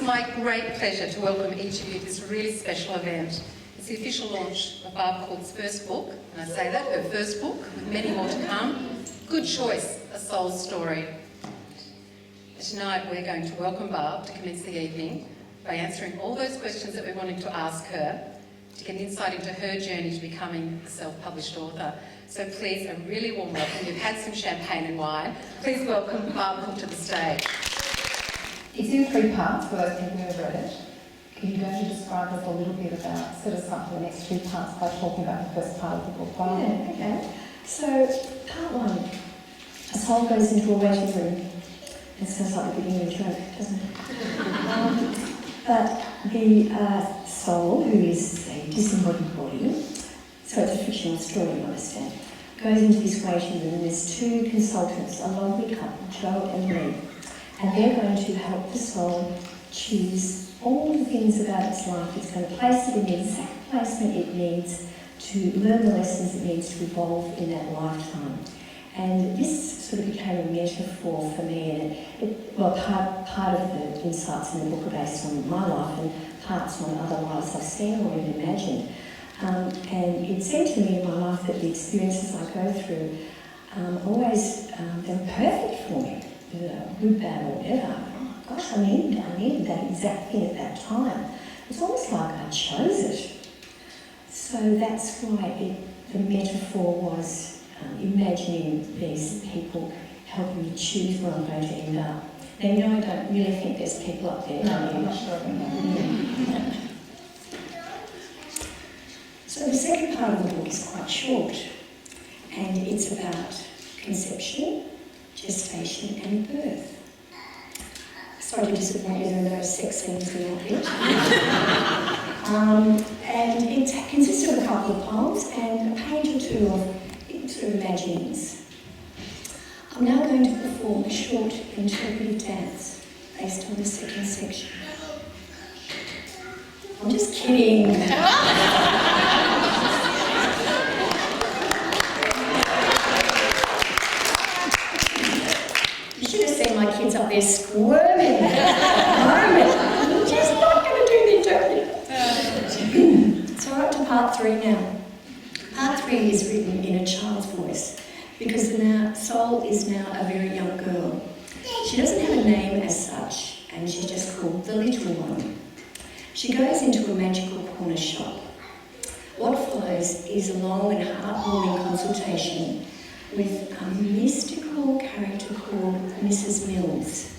my great pleasure to welcome each of you to this really special event. It's the official launch of Barb Court's first book, and I say that, her first book, with many more to come. Good choice, A Soul Story. Tonight we're going to welcome Barb to commence the evening by answering all those questions that we're wanting to ask her, to get insight into her journey to becoming a self-published author. So please, a really warm welcome. You've had some champagne and wine. Please welcome Barb Cook to the stage. It's in 3 parts for those people who have read it. Can you go and describe us a little bit about, set us up for the next 2 parts by talking about the first part of the book? Yeah, okay. So, part 1, a soul goes into a waiting room. It sounds like the beginning of a joke, doesn't it? But the soul, who is a disembodied body, so it's a fictional story, you understand, goes into this waiting room and there's 2 consultants, a lovely couple, Joe and Lee, and they're going to help the soul choose all the things about its life. It's going to place it in the exact placement it needs to learn the lessons it needs to evolve in that lifetime. And this sort of became a metaphor for me, and part of the insights in the book are based on my life and parts on other lives I've seen or even imagined. And it seemed to me in my life that the experiences I go through always, they're perfect for me, good, bad or whatever. Oh gosh, I needed that exact thing at that time. It's almost like I chose it. So that's why the metaphor was imagining these people helping me choose where I'm going to end up. Now, you know, I don't really think there's people up there. No, I'm not sure about that. So the second part of the book is quite short, and it's about conception, gestation and birth. Sorry to disappoint you, there are no sex scenes in that bit. And it consists of a couple of poems and a page or 2 of sort of imaginings. I'm now going to perform a short interpretive dance based on the second section. I'm just kidding. You should have seen my kids up there squirming. I'm just not going to do the interpretive. So we're up to part 3 now. Part 3 is written in a child's voice because the soul is now a very young girl. She doesn't have a name as such, and she's just called the little one. She goes into a magical corner shop. What follows is a long and heartwarming consultation with a mystical character called Mrs. Mills.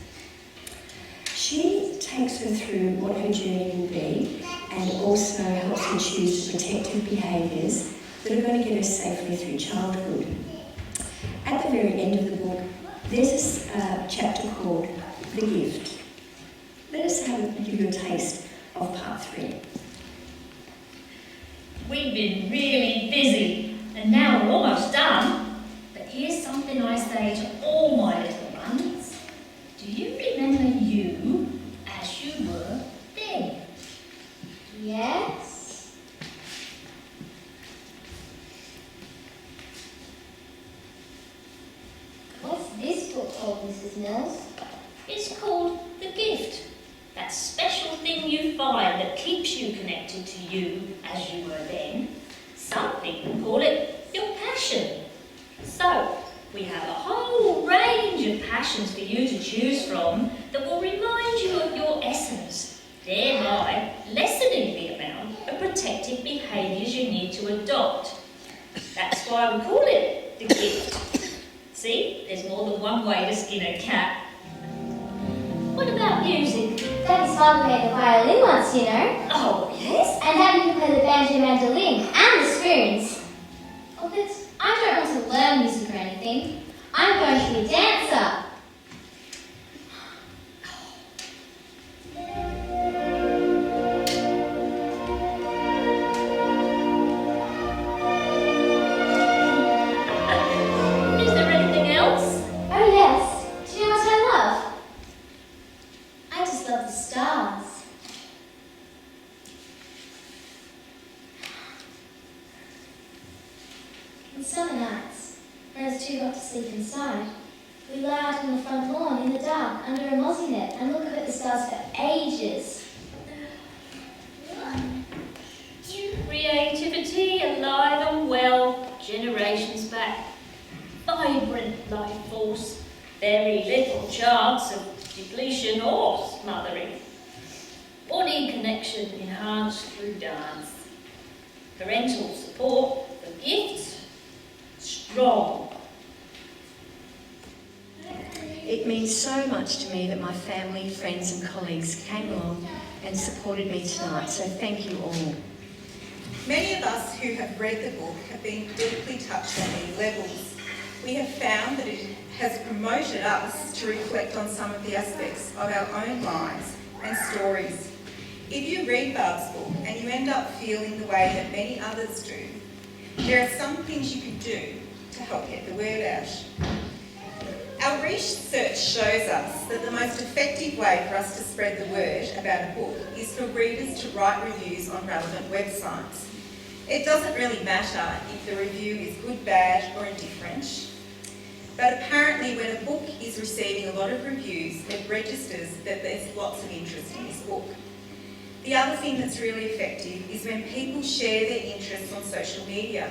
She takes her through what her journey will be and also helps her choose protective behaviours that are going to get her safely through childhood. At the very end of the book, there's a chapter called The Gift. Let us give you a taste of part 3. We've been really busy, and now we're almost done. But here's something I say to all my little ones. Do you remember you as you were then? Yes. What's this book called, Mrs. Mills? It's called The Gift. That special thing you find that keeps you connected to you as you were then. Some people call it your passion. So, we have a whole range of passions for you to choose from that will remind you of your essence, thereby lessening the amount of protective behaviours you need to adopt. That's why we call it The Gift. See, there's more than one way to skin a cat. What about music? Daddy's father played the violin once, you know. Oh, yes? And Daddy can play the banjo mandolin and the spoons. Oh, but I don't want to learn music or anything. I'm going to be a dancer. Is there anything else? Oh, yes. Do you know what I love? I just love the stars. And summer nights, when it's too hot to sleep inside, We lie out on the front lawn in the dark under a mozzie net and look up at the stars for ages. Creativity alive and well, generations back. Vibrant life force, very little chance of depletion or smothering. Body connection enhanced through dance. Parental support for gifts, strong. It means so much to me that my family, friends and colleagues came along and supported me tonight, so thank you all. Many of us who have read the book have been deeply touched on many levels. We have found that it has promoted us to reflect on some of the aspects of our own lives and stories. If you read Barb's book and you end up feeling the way that many others do, there are some things you can do to help get the word out. Our research shows us that the most effective way for us to spread the word about a book is for readers to write reviews on relevant websites. It doesn't really matter if the review is good, bad or indifferent, but apparently when a book is receiving a lot of reviews, it registers that there's lots of interest in this book. The other thing that's really effective is when people share their interests on social media.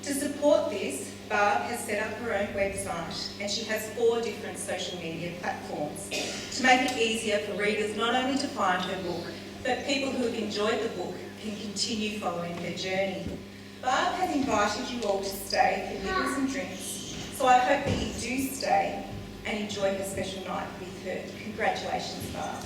To support this, Barb has set up her own website and she has 4 different social media platforms to make it easier for readers not only to find her book, but people who have enjoyed the book can continue following her journey. Barb has invited you all to stay for dinners and drinks, so I hope that you do stay and enjoy her special night with her. Congratulations, Barb.